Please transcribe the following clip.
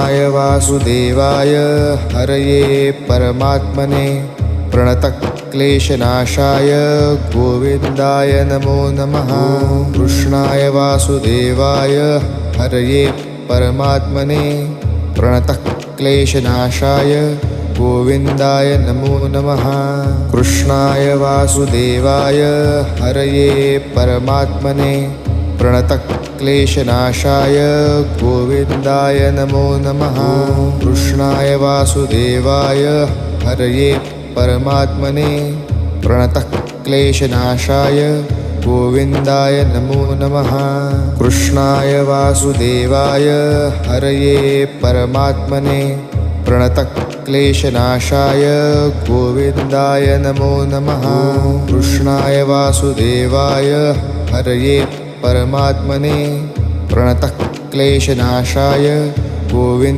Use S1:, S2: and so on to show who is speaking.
S1: वासुदेवाय हरये परमात्मने प्रणतक्लेशनाशाय गोविन्दाय नमो नमः। कृष्णाय वासुदेवाय हरये परमात्मने प्रणतक्लेशनाशाय गोविन्दाय नमो नमः। कृष्णाय वासुदेवाय हरये परमात्मने प्रणतक्लेशनाशाय गोविन्दाय नमो नमः। कृष्णाय वासुदेवाय हरये परमात्मने प्रणतक्लेशनाशाय गोविन्दाय नमो नमः। कृष्णाय वासुदेवाय हरये परमात्मने प्रणतक्लेशनाशाय गोविन्दाय नमो नमः। कृष्णाय वासुदेवाय हरये परमात्मने प्रणतक्लेशनाशाय गोविन्द